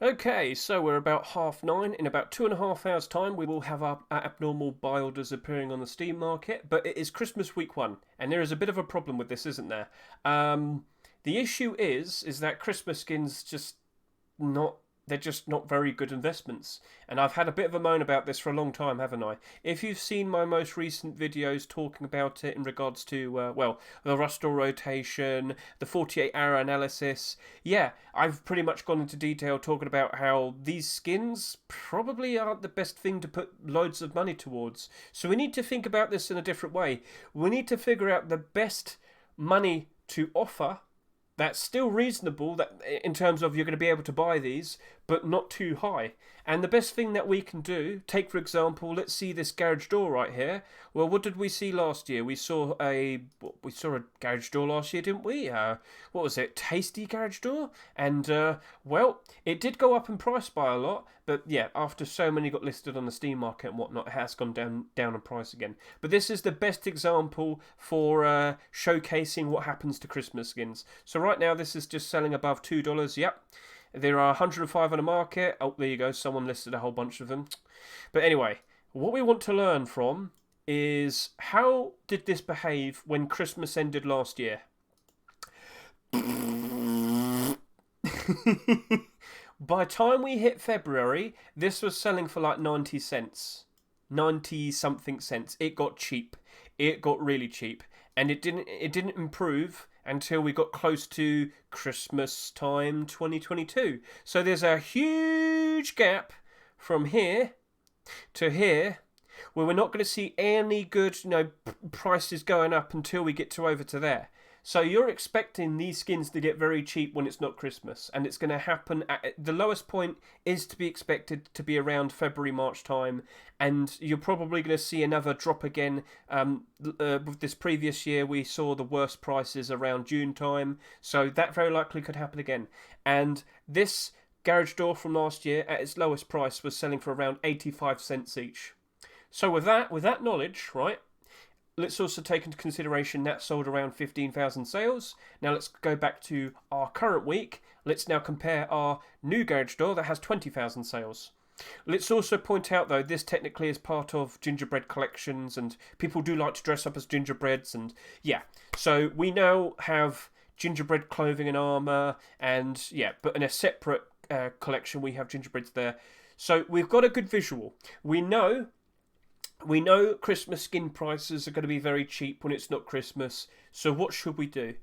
Okay, so we're about 9:30. In about 2.5 hours' time, we will have our abnormal buy orders appearing on the Steam market. But it is Christmas week one, and there is a bit of a problem with this, isn't there? The issue is that Christmas skins not they're just not very good investments. And I've had a bit of a moan about this for a long time, haven't I? If you've seen my most recent videos talking about it in regards to, the Rustore rotation, the 48-hour analysis, yeah, I've pretty much gone into detail talking about how these skins probably aren't the best thing to put loads of money towards. So we need to think about this in a different way. We need to figure out the best money to offer that's still reasonable that in terms of you're going to be able to buy these, but not too high. And the best thing that we can do, take for example, let's see this garage door right here. Well, what did we see last year? We saw a garage door last year, didn't we? What was it? Tasty garage door, and well, it did go up in price by a lot. But yeah, after so many got listed on the Steam market and whatnot, it has gone down in price again. But this is the best example for showcasing what happens to Christmas skins. So right now, this is just selling above $2. Yep. There are 105 on the market. Oh, there you go. Someone listed a whole bunch of them. But anyway, what we want to learn from is how did this behave when Christmas ended last year? By the time we hit February, this was selling for like 90 cents. 90 something cents. It got cheap. It got really cheap. And it didn't improve until we got close to Christmas time 2022. So there's a huge gap from here to here where we're not going to see any good, prices going up until we get to over to there. So you're expecting these skins to get very cheap when it's not Christmas, and it's going to happen at the lowest point is to be expected to be around February, March time, and you're probably going to see another drop again. With this previous year, we saw the worst prices around June time, so that very likely could happen again. And this garage door from last year, at its lowest price, was selling for around 85 cents each. So with that knowledge, right, let's also take into consideration that sold around 15,000 sales. Now let's go back to our current week. Let's now compare our new garage door that has 20,000 sales. Let's also point out, though, this technically is part of gingerbread collections, and people do like to dress up as gingerbreads, and yeah. So we now have gingerbread clothing and armour, and yeah, but in a separate collection we have gingerbreads there. So we've got a good visual. We know Christmas skin prices are going to be very cheap when it's not Christmas. So what should we do?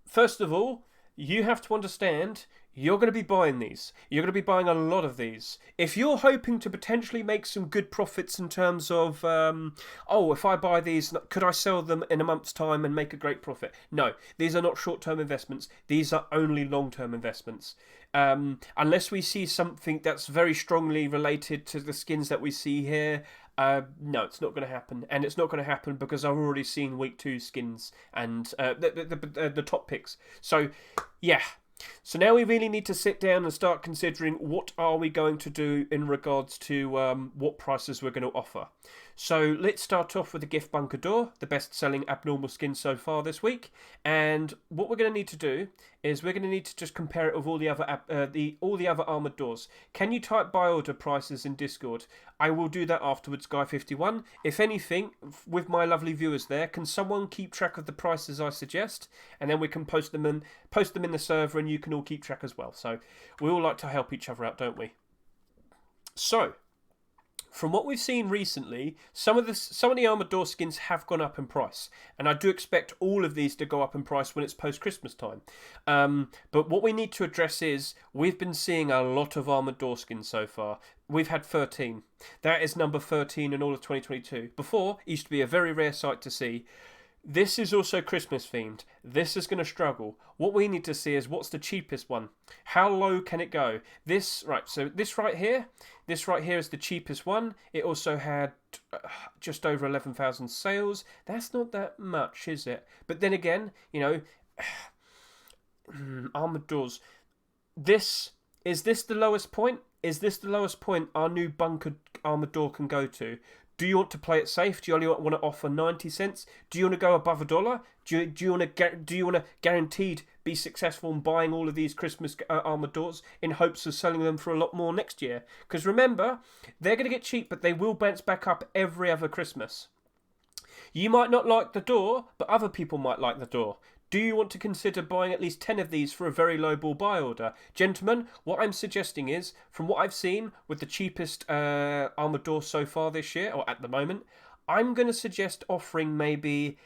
First of all, you have to understand you're going to be buying these. You're going to be buying a lot of these. If you're hoping to potentially make some good profits in terms of, if I buy these, could I sell them in a month's time and make a great profit? No, these are not short-term investments. These are only long-term investments. Unless we see something that's very strongly related to the skins that we see here, no, it's not going to happen, and it's not going to happen because I've already seen week 2 skins and the top picks. So, yeah. So now we really need to sit down and start considering what are we going to do in regards to what prices we're going to offer. So let's start off with the Gift Bunker Door, the best-selling abnormal skin so far this week. And what we're going to need to do is we're going to need to just compare it with all the other armored doors. Can you type buy order prices in Discord? I will do that afterwards, Guy51. If anything, with my lovely viewers there, can someone keep track of the prices I suggest, and then we can post them in the server, and you can all keep track as well. So we all like to help each other out, don't we? So, from what we've seen recently, some of the armored door skins have gone up in price, and I do expect all of these to go up in price when it's post-Christmas time. But what we need to address is we've been seeing a lot of armored door skins so far. We've had 13. That is number 13 in all of 2022. Before, it used to be a very rare sight to see. This is also Christmas themed. This is going to struggle. What we need to see is what's the cheapest one. How low can it go? So this right here is the cheapest one. It also had just over 11,000 sales. That's not that much, is it? But then again, armored doors. Is this the lowest point? Is this the lowest point our new bunker armored door can go to? Do you want to play it safe? Do you only want to offer 90 cents? Do you want to go above $1? Do you want to guaranteed be successful in buying all of these Christmas armored doors in hopes of selling them for a lot more next year? Because remember, they're going to get cheap, but they will bounce back up every other Christmas. You might not like the door, but other people might like the door. Do you want to consider buying at least 10 of these for a very low ball buy order? Gentlemen, what I'm suggesting is, from what I've seen with the cheapest armoured door so far this year, or at the moment, I'm going to suggest offering maybe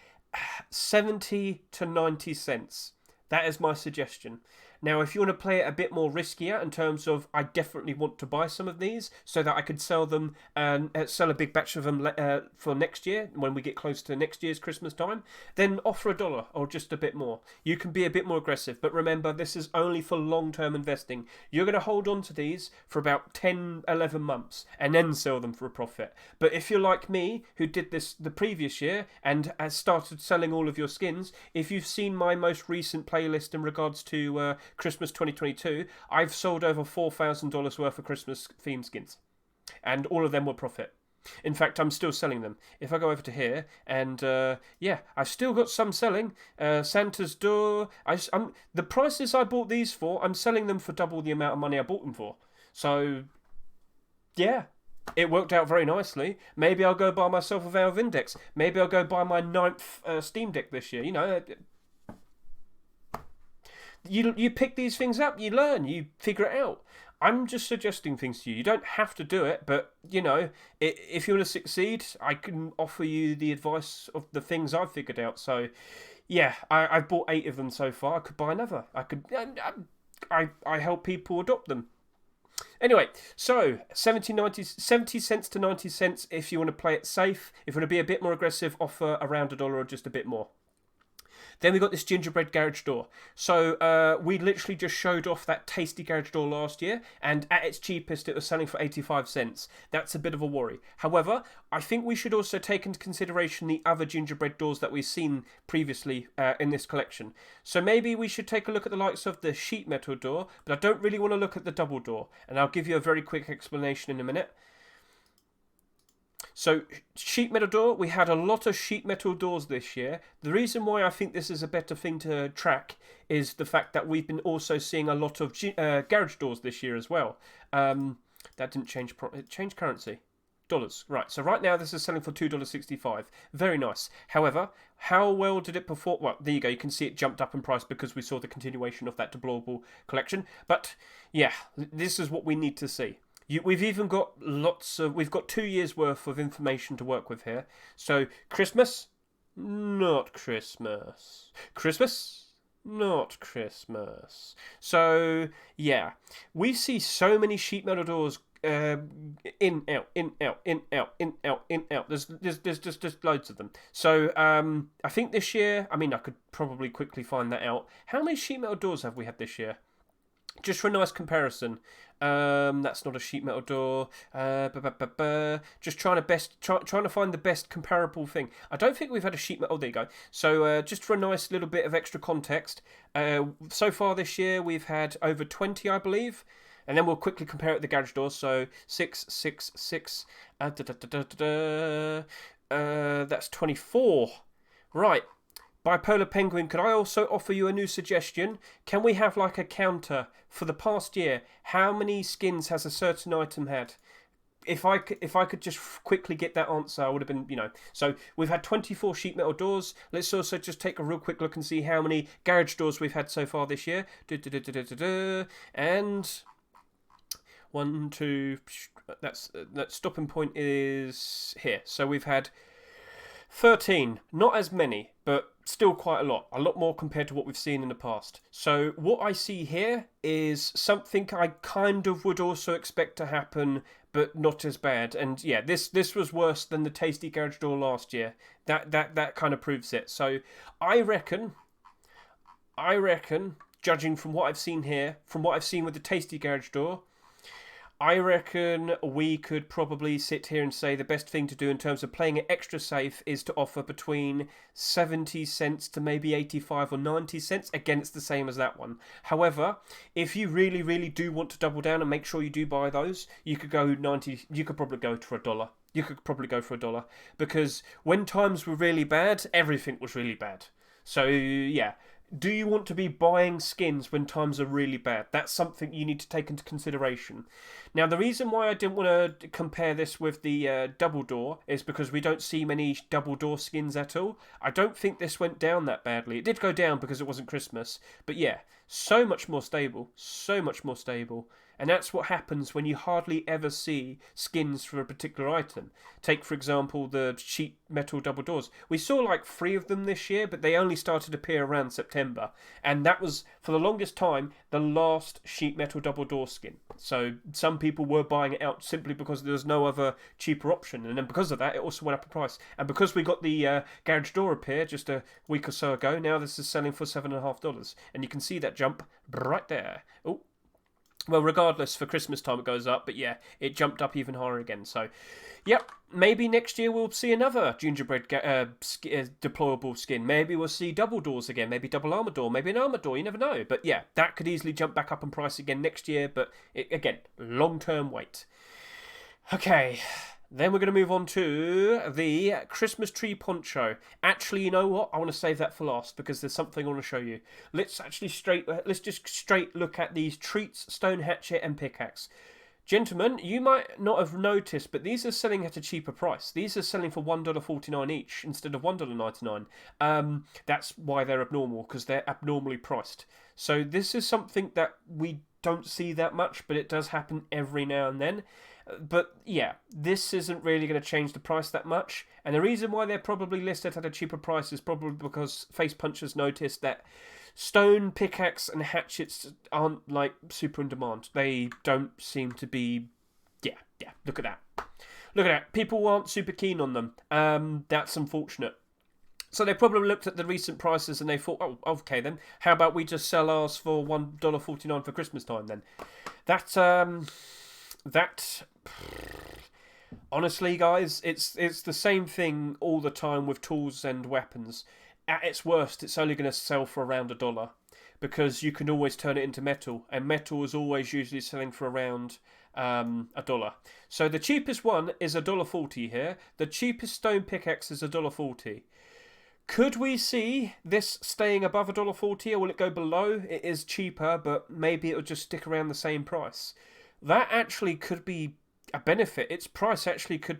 70 to 90 cents. That is my suggestion. Now, if you want to play it a bit more riskier in terms of I definitely want to buy some of these so that I could sell them and sell a big batch of them for next year when we get close to next year's Christmas time, then offer $1 or just a bit more. You can be a bit more aggressive, but remember, this is only for long-term investing. You're going to hold on to these for about 10, 11 months and then sell them for a profit. But if you're like me, who did this the previous year and has started selling all of your skins, if you've seen my most recent playlist in regards to Christmas 2022, I've sold over $4,000 worth of Christmas theme skins, and all of them were profit. In fact, I'm still selling them. If I go over to here, and yeah, I've still got some selling. Santa's door. The prices I bought these for, I'm selling them for double the amount of money I bought them for. So, yeah. It worked out very nicely. Maybe I'll go buy myself a Valve Index. Maybe I'll go buy my 9th Steam Deck this year. You know, you pick these things up, you learn, you figure it out. I'm just suggesting things to you. You don't have to do it, but, you know, if you want to succeed, I can offer you the advice of the things I've figured out. So, yeah, I've bought 8 of them so far. I could buy another. I help people adopt them. Anyway, so 70 cents to 90 cents if you want to play it safe. If you want to be a bit more aggressive, offer around $1 or just a bit more. Then we got this gingerbread garage door. So we literally just showed off that tasty garage door last year, and at its cheapest it was selling for 85 cents. That's a bit of a worry. However, I think we should also take into consideration the other gingerbread doors that we've seen previously in this collection. So maybe we should take a look at the likes of the sheet metal door, but I don't really want to look at the double door, and I'll give you a very quick explanation in a minute. So, sheet metal door, we had a lot of sheet metal doors this year. The reason why I think this is a better thing to track is the fact that we've been also seeing a lot of garage doors this year as well. That didn't change, it changed currency. Dollars. Right, so right now this is selling for $2.65. Very nice. However, how well did it perform? Well, there you go. You can see it jumped up in price because we saw the continuation of that deplorable collection. But, yeah, this is what we need to see. We've even got we've got 2 years worth of information to work with here. So, Christmas, not Christmas. Christmas, not Christmas. So, yeah, we see so many sheet metal doors in, out, in, out, in, out, in, out, in, out. There's just loads of them. So, I think this year, I mean, I could probably quickly find that out. How many sheet metal doors have we had this year? Just for a nice comparison, that's not a sheet metal door. Just trying to find the best comparable thing. I don't think we've had a sheet metal. There you go. So just for a nice little bit of extra context, so far this year we've had over 20, I believe, and then we'll quickly compare it with the garage doors. So 6, 6, 6. That's 24. Right. Bipolar Penguin, could I also offer you a new suggestion? Can we have like a counter for the past year? How many skins has a certain item had? If I could just quickly get that answer, I would have been, you know. So we've had 24 sheet metal doors. Let's also just take a real quick look and see how many garage doors we've had so far this year. And 1, 2. That stopping point is here. So we've had 13, not as many, but still quite a lot more compared to what we've seen in the past. So what I see here is something I kind of would also expect to happen, but not as bad. And yeah, this was worse than the tasty garage door last year. That kind of proves it. So I reckon, judging from what I've seen here, from what I've seen with the tasty garage door, I reckon we could probably sit here and say the best thing to do in terms of playing it extra safe is to offer between 70 cents to maybe 85 or 90 cents. Again, it's the same as that one. However, if you really do want to double down and make sure you do buy those, you could go 90. You could probably go for $1. You could probably go for $1 because when times were really bad, everything was really bad. So yeah, do you want to be buying skins when times are really bad? That's something you need to take into consideration. Now, the reason why I didn't want to compare this with the double door is because we don't see many double door skins at all. I don't think this went down that badly. It did go down because it wasn't Christmas. But yeah, so much more stable. So much more stable. And that's what happens when you hardly ever see skins for a particular item. Take, for example, the sheet metal double doors. We saw like 3 of them this year, but they only started to appear around September. And that was, for the longest time, the last sheet metal double door skin. So some people were buying it out simply because there was no other cheaper option. And then because of that, it also went up in price. And because we got the garage door appear just a week or so ago, now this is selling for $7.50. And you can see that jump right there. Oh. Well, regardless, for Christmas time it goes up, but yeah, it jumped up even higher again. So, yep, maybe next year we'll see another gingerbread deployable skin. Maybe we'll see double doors again, maybe double armor door, maybe an armor door, you never know. But yeah, that could easily jump back up in price again next year, but again, long-term wait. Okay, then we're going to move on to the Christmas tree poncho. Actually, you know what? I want to save that for last because there's something I want to show you. Let's just straight look at these treats, stone hatchet, and pickaxe. Gentlemen, you might not have noticed, but these are selling at a cheaper price. These are selling for $1.49 each instead of $1.99. That's why they're abnormal, because they're abnormally priced. So this is something that we don't see that much, but it does happen every now and then. But yeah, this isn't really going to change the price that much. And the reason why they're probably listed at a cheaper price is probably because Face Punchers noticed that stone, pickaxe, and hatchets aren't like super in demand. They don't seem to be. Yeah. Look at that. Look at that. People aren't super keen on them. That's unfortunate. So they probably looked at the recent prices and they thought, oh, okay then. How about we just sell ours for $1.49 for Christmas time then? That honestly, guys, it's the same thing all the time with tools and weapons. At its worst, it's only going to sell for around $1 because you can always turn it into metal, and metal is always usually selling for around $1. So the cheapest one is $1.40 here. The cheapest stone pickaxe is $1.40. Could we see this staying above $1.40, or will it go below? It is cheaper, but maybe it'll just stick around the same price. That actually could be a benefit. Its price actually could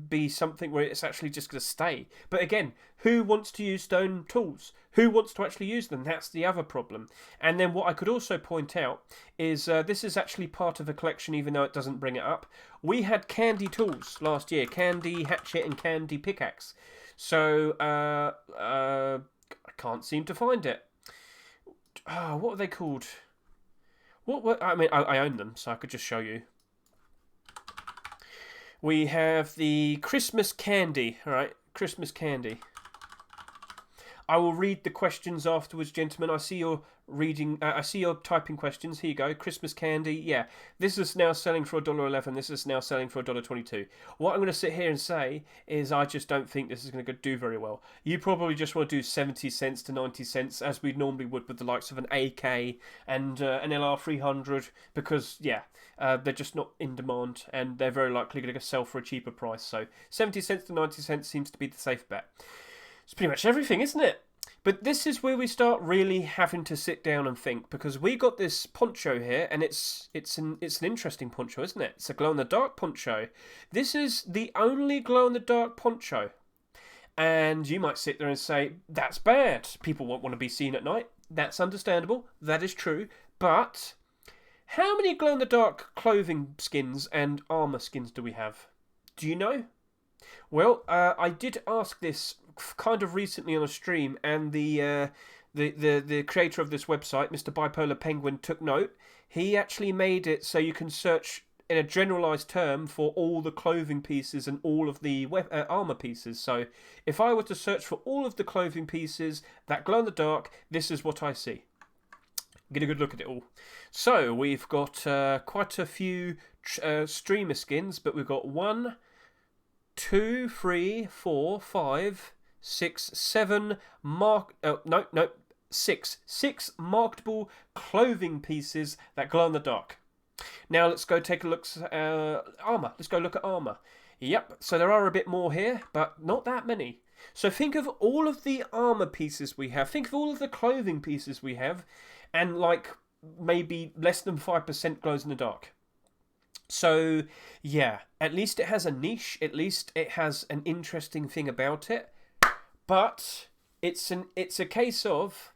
be something where it's actually just going to stay. But again, who wants to use stone tools? Who wants to actually use them? That's the other problem. And then what I could also point out is this is actually part of a collection, even though it doesn't bring it up. We had candy tools last year. Candy hatchet and candy pickaxe. So I can't seem to find it. What are they called? I own them, so I could just show you. We have the Christmas candy, alright? Christmas candy. I will read the questions afterwards, gentlemen. I see you're reading. I see you're typing questions. Here you go. Christmas candy. Yeah, this is now selling for $1.11. This is now selling for $1.22. What I'm going to sit here and say is I just don't think this is going to do very well. You probably just want to do 70 cents to 90 cents as we normally would with the likes of an AK and an LR300 because yeah, they're just not in demand and they're very likely going to sell for a cheaper price. So 70 cents to 90 cents seems to be the safe bet. It's pretty much everything, isn't it? But this is where we start really having to sit down and think, because we got this poncho here, and it's an interesting poncho, isn't it? It's a glow-in-the-dark poncho. This is the only glow-in-the-dark poncho. And you might sit there and say, that's bad. People won't want to be seen at night. That's understandable. That is true. But how many glow-in-the-dark clothing skins and armour skins do we have? Do you know? Well, I did ask this kind of recently on a stream, and the creator of this website, Mr. Bipolar Penguin, took note. He actually made it so you can search in a generalised term for all the clothing pieces and all of the armour pieces. So if I were to search for all of the clothing pieces that glow in the dark, this is what I see. Get a good look at it all. So we've got quite a few streamer skins, but we've got 1, 2, 3, 4, 5, 6, 7 six marketable clothing pieces that glow in the dark. Now let's go take a look at armour. Let's go look at armour. Yep, so there are a bit more here, but not that many. So think of all of the armor pieces we have. Think of all of the clothing pieces we have, and like maybe less than 5% glows in the dark. So yeah, at least it has a niche. At least it has an interesting thing about it. But it's a case of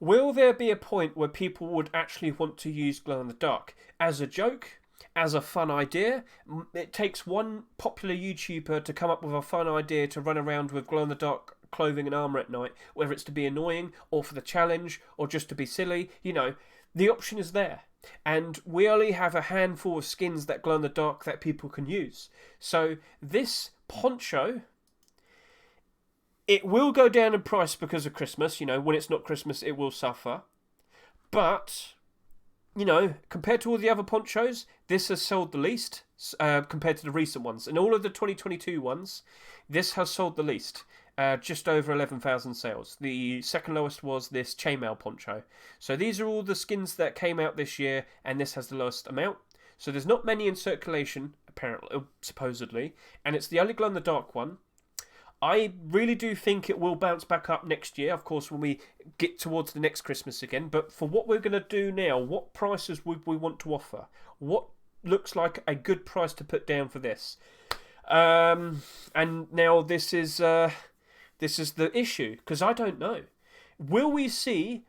will there be a point where people would actually want to use glow in the dark as a joke, as a fun idea? It takes one popular YouTuber to come up with a fun idea to run around with glow in the dark clothing and armor at night, whether it's to be annoying or for the challenge or just to be silly. The option is there. And we only have a handful of skins that glow in the dark that people can use. So this poncho, it will go down in price because of Christmas. When it's not Christmas, it will suffer. But, compared to all the other ponchos, this has sold the least compared to the recent ones. And all of the 2022 ones, this has sold the least. Just over 11,000 sales. The second lowest was this chainmail poncho. So these are all the skins that came out this year, and this has the lowest amount. So there's not many in circulation, apparently, supposedly, and it's the only glow in the dark one. I really do think it will bounce back up next year, of course, when we get towards the next Christmas again. But for what we're going to do now, what prices would we want to offer? What looks like a good price to put down for this? And now this is the issue, because I don't know. Will we see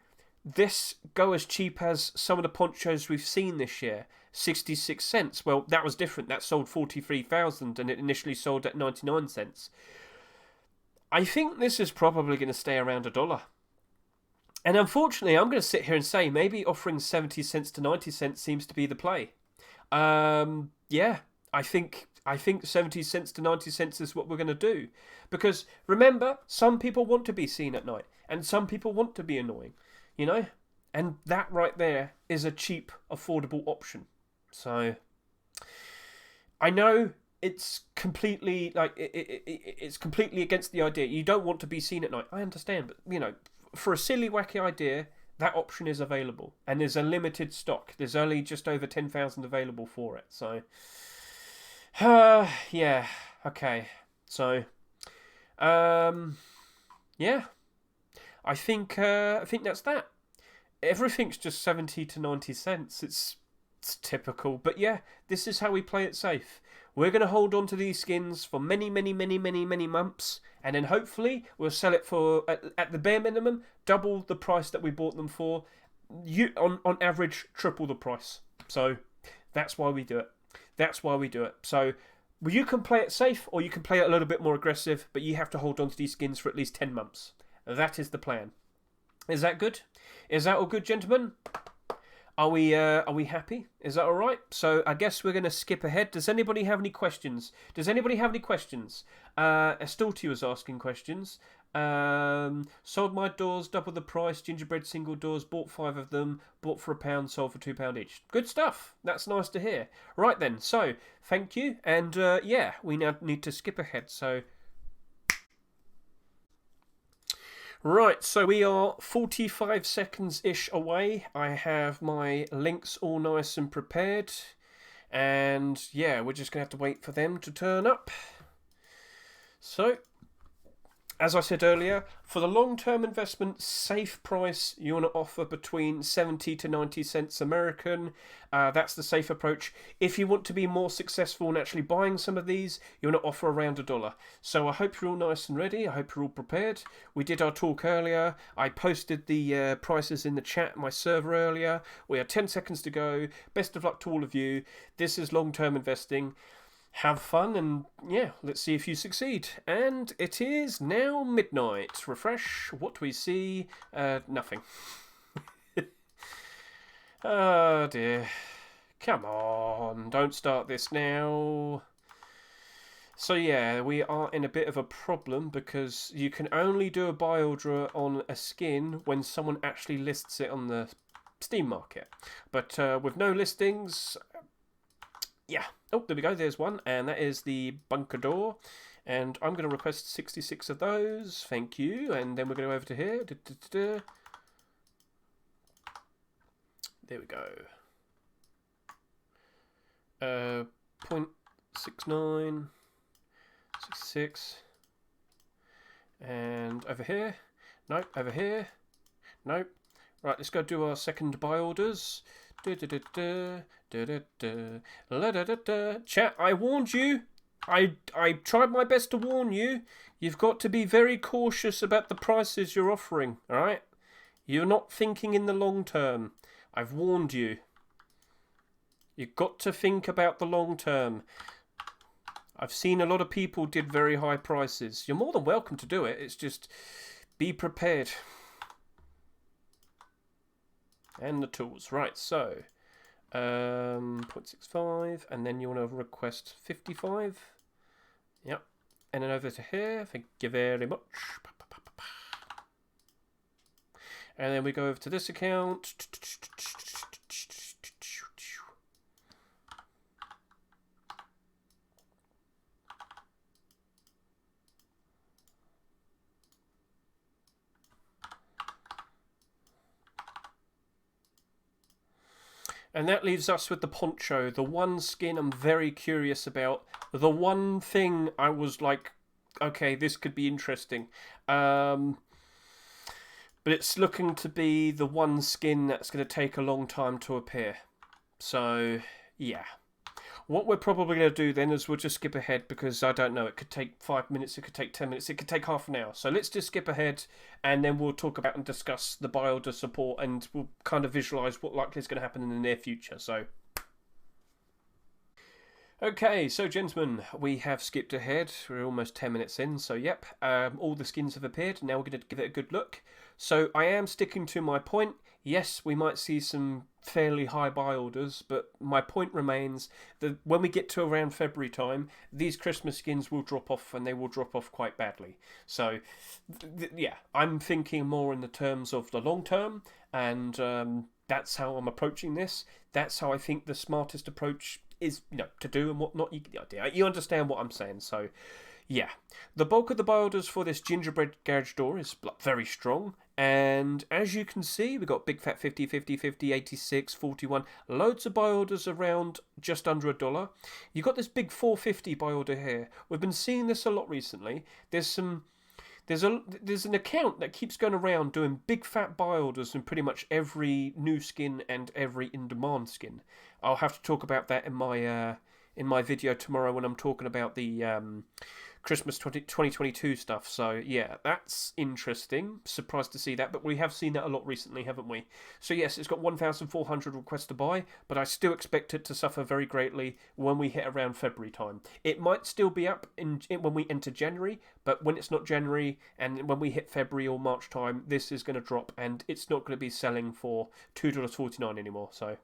this go as cheap as some of the ponchos we've seen this year? 66 cents. Well, that was different. That sold 43,000 and it initially sold at 99 cents. I think this is probably going to stay around $1. And unfortunately, I'm going to sit here and say maybe offering 70 cents to 90 cents seems to be the play. Yeah, I think 70 cents to 90 cents is what we're going to do. Because remember, some people want to be seen at night, and some people want to be annoying, And that right there is a cheap, affordable option. So, I know it's completely it's completely against the idea. You don't want to be seen at night. I understand, but for a silly, wacky idea, that option is available, and there's a limited stock. There's only just over 10,000 available for it. So. Yeah, okay. So, yeah. I think that's that. Everything's just 70 to 90 cents. It's typical, but yeah, this is how we play it safe. We're going to hold on to these skins for many, many, many, many, many months, and then hopefully we'll sell it for at the bare minimum double the price that we bought them for. On average, triple the price. So that's why we do it. So you can play it safe or you can play it a little bit more aggressive, but you have to hold on to these skins for at least 10 months. That is the plan. Is that good? Is that all good, gentlemen? Are we happy? Is that all right? So I guess we're going to skip ahead. Does anybody have any questions? Estorti was asking questions. Sold my doors, double the price, gingerbread single doors, bought 5 of them, bought for £1, sold for £2 each. Good stuff. That's nice to hear. Right then, so thank you, and yeah, we now need to skip ahead. So, right, so we are 45 seconds-ish away. I have my links all nice and prepared, and yeah, we're just going to have to wait for them to turn up. So, as I said earlier, for the long-term investment, safe price, you want to offer between 70 to 90 cents American. That's the safe approach. If you want to be more successful in actually buying some of these, you want to offer around $1. So I hope you're all nice and ready. I hope you're all prepared. We did our talk earlier. I posted the prices in the chat, my server earlier. We have 10 seconds to go. Best of luck to all of you. This is long-term investing. Have fun, and yeah, let's see if you succeed. And it is now midnight. Refresh. What do we see? Nothing. Oh dear. Come on, don't start this now. So yeah, we are in a bit of a problem because you can only do a buy order on a skin when someone actually lists it on the Steam market. But with no listings, yeah. Oh, there we go. There's one, and that is the bunker door. And I'm going to request 66 of those. Thank you. And then we're going to go over to here. There we go. 0.69, 66, and over here. Nope, over here. Nope. Right, let's go do our second buy orders. Chat, I warned you. I tried my best to warn you. You've got to be very cautious about the prices you're offering, alright? You're not thinking in the long term. I've warned you. You've got to think about the long term. I've seen a lot of people did very high prices. You're more than welcome to do it. It's just be prepared. And the tools. Right, so 0.65, and then you want to request 55. Yep. And then over to here. Thank you very much. And then we go over to this account. And that leaves us with the poncho, the one skin I'm very curious about, the one thing I was like, okay, this could be interesting. But it's looking to be the one skin that's going to take a long time to appear. So, yeah. What we're probably going to do then is we'll just skip ahead because I don't know, it could take 5 minutes, it could take 10 minutes, it could take half an hour. So let's just skip ahead and then we'll talk about and discuss the buy order support and we'll kind of visualise what likely is going to happen in the near future. So, okay, so gentlemen, we have skipped ahead. We're almost 10 minutes in, so yep, all the skins have appeared. Now we're going to give it a good look. So I am sticking to my point. Yes, we might see some fairly high buy orders, but my point remains that when we get to around February time, these Christmas skins will drop off and they will drop off quite badly. So, yeah, I'm thinking more in the terms of the long term, and that's how I'm approaching this. That's how I think the smartest approach is, to do and whatnot. You get the idea. You understand what I'm saying, so... yeah, the bulk of the buy orders for this gingerbread garage door is very strong, and as you can see, we've got big fat 50, 50, 50, 86, 41, loads of buy orders around just under $1. You've got this big 450 buy order here. We've been seeing this a lot recently. There's an account that keeps going around doing big fat buy orders in pretty much every new skin and every in-demand skin. I'll have to talk about that in my video tomorrow when I'm talking about the Christmas 2022 stuff. So yeah, that's interesting. Surprised to see that, but we have seen that a lot recently, haven't we? So yes, it's got 1,400 requests to buy, but I still expect it to suffer very greatly when we hit around February time. It might still be up when we enter January, but when it's not January and when we hit February or March time, this is going to drop and it's not going to be selling for $2.49 anymore. So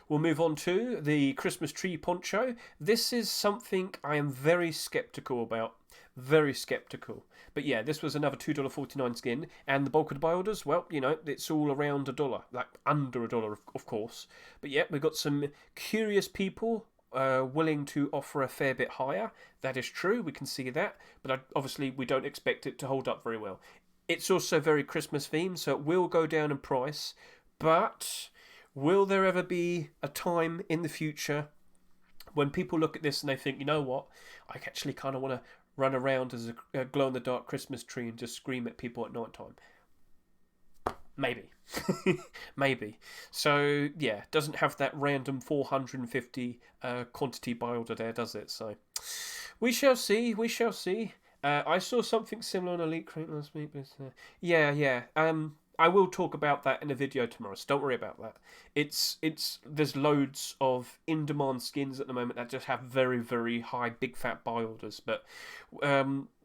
we'll move on to the Christmas tree poncho. This is something I am very sceptical about. Very sceptical. But yeah, this was another $2.49 skin. And the bulk of the buy orders, well, it's all around $1. Like under $1, of course. But yeah, we've got some curious people willing to offer a fair bit higher. That is true, we can see that. But obviously, we don't expect it to hold up very well. It's also very Christmas themed, so it will go down in price. But... will there ever be a time in the future when people look at this and they think, you know what, I actually kind of want to run around as a glow-in-the-dark Christmas tree and just scream at people at night time? Maybe. Maybe. So, yeah, doesn't have that random 450 quantity buy order there, does it? So, we shall see, we shall see. I saw something similar on Elite Crate last week, but yeah. I will talk about that in a video tomorrow, so don't worry about that. There's loads of in-demand skins at the moment that just have very, very high big fat buy orders, but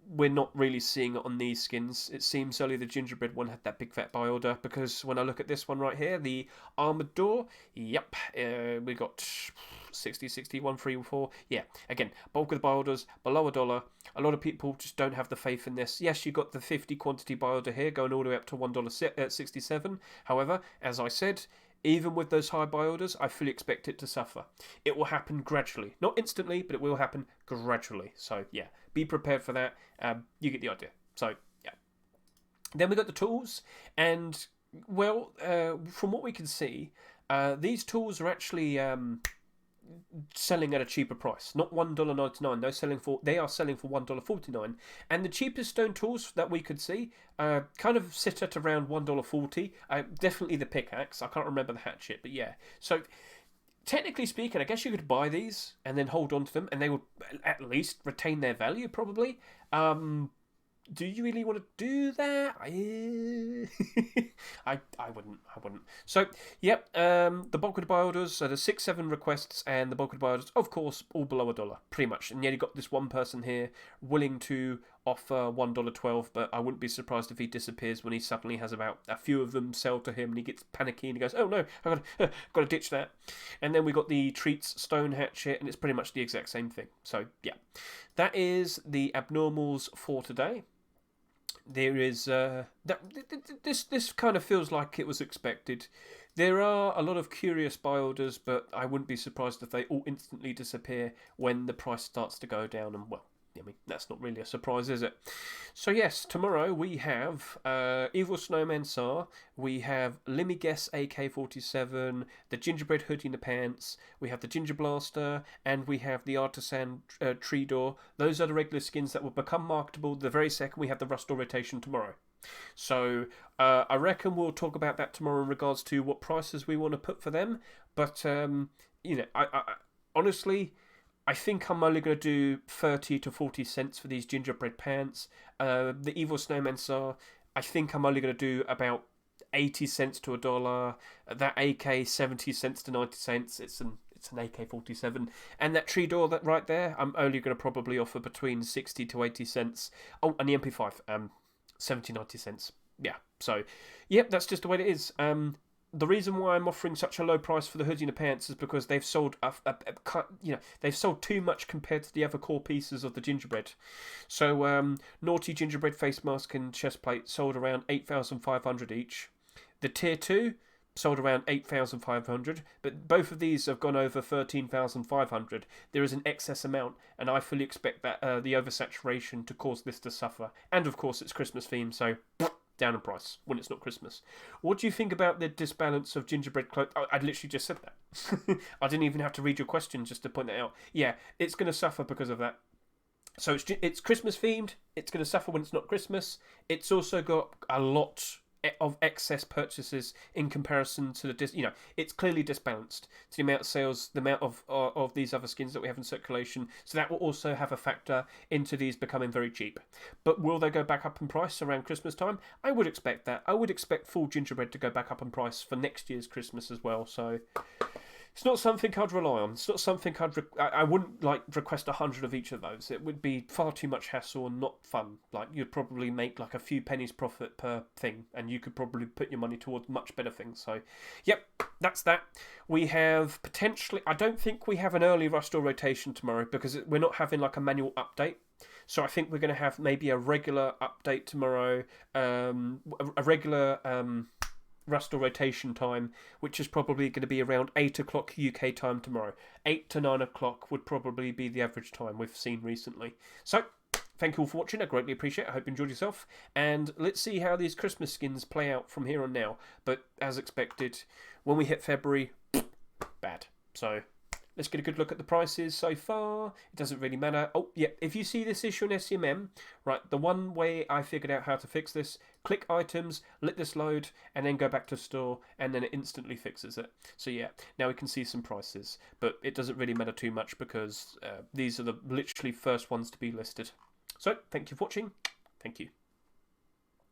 we're not really seeing it on these skins. It seems only the gingerbread one had that big fat buy order, because when I look at this one right here, the armored door, yep, we got 60, 60, 1, 3, 4. Yeah, again, bulk of the buy orders below $1. A lot of people just don't have the faith in this. Yes, you got the 50 quantity buy order here going all the way up to $1.67. However, as I said, even with those high buy orders, I fully expect it to suffer. It will happen gradually. Not instantly, but it will happen gradually. So, yeah, be prepared for that. You get the idea. So, yeah. Then we got the tools. And, well, from what we can see, these tools are actually selling at a cheaper price, not $1.99. They are selling for $1.49, and the cheapest stone tools that we could see kind of sit at around $1.40. Definitely the pickaxe. I can't remember the hatchet, but yeah. So technically speaking, I guess you could buy these and then hold on to them, and they would at least retain their value probably. Do you really want to do that? I wouldn't. I wouldn't. So, yep, the bulk of the buy orders, so the 6-7 requests and the bulk of the buy orders, of course, all below $1, pretty much. And yet you got this one person here willing to offer $1.12, but I wouldn't be surprised if he disappears when he suddenly has about a few of them sell to him and he gets panicky and he goes, oh no, I've got to ditch that. And then we got the Treats Stone Hatchet, and it's pretty much the exact same thing. So, yeah, that is the abnormals for today. There is this kind of feels like it was expected. There are a lot of curious buy orders, but I wouldn't be surprised if they all instantly disappear when the price starts to go down. And well, I mean, that's not really a surprise, is it? So yes, tomorrow we have Evil Snowman Tsar, we have Limmy Guess AK-47, the Gingerbread Hoodie in the Pants, we have the Ginger Blaster, and we have the Artisan Tree Door. Those are the regular skins that will become marketable the very second we have the Rust Door rotation tomorrow. So I reckon we'll talk about that tomorrow in regards to what prices we want to put for them. But I honestly, I think I'm only going to do 30 to 40 cents for these gingerbread pants. The Evil Snowman Tsar, I think I'm only going to do about 80 cents to $1. That AK, 70 cents to 90 cents. It's an AK-47. And that tree door that right there, I'm only going to probably offer between 60 to 80 cents. Oh, and the MP5, 70, 90 cents. Yeah, so, yep, that's just the way it is. The reason why I'm offering such a low price for the hoodie and the pants is because they've sold they've sold too much compared to the other core pieces of the gingerbread. So Naughty Gingerbread face mask and chest plate sold around 8,500 each. The tier 2 sold around 8,500, but both of these have gone over 13,500. There is an excess amount, and I fully expect that the oversaturation to cause this to suffer. And of course, it's Christmas themed, so down in price when it's not Christmas. What do you think about the disbalance of gingerbread clothes? Oh, I literally just said that. I didn't even have to read your question just to point that out. Yeah, it's going to suffer because of that. So it's Christmas themed. It's going to suffer when it's not Christmas. It's also got a lot of excess purchases in comparison to it's clearly disbalanced to the amount of sales, the amount of these other skins that we have in circulation. So that will also have a factor into these becoming very cheap. But will they go back up in price around Christmas time? I would expect that. I would expect full gingerbread to go back up in price for next year's Christmas as well. So it's not something I'd rely on. It's not something I wouldn't request 100 of each of those. It would be far too much hassle and not fun. Like, you'd probably make like a few pennies profit per thing, and you could probably put your money towards much better things. So, yep, that's that. We have potentially, I don't think we have an early Rust or rotation tomorrow because we're not having like a manual update. So I think we're going to have maybe a regular update tomorrow, a regular Rust or rotation time, which is probably going to be around 8 o'clock UK time tomorrow. 8 to 9 o'clock would probably be the average time we've seen recently. So, thank you all for watching. I greatly appreciate it. I hope you enjoyed yourself. And let's see how these Christmas skins play out from here on now. But as expected, when we hit February, bad. So, let's get a good look at the prices so far. It doesn't really matter. Oh, yeah, if you see this issue in SCMM, right, the one way I figured out how to fix this, click items, let this load, and then go back to store, and then it instantly fixes it. So yeah, now we can see some prices, but it doesn't really matter too much because these are the literally first ones to be listed. So, thank you for watching. Thank you.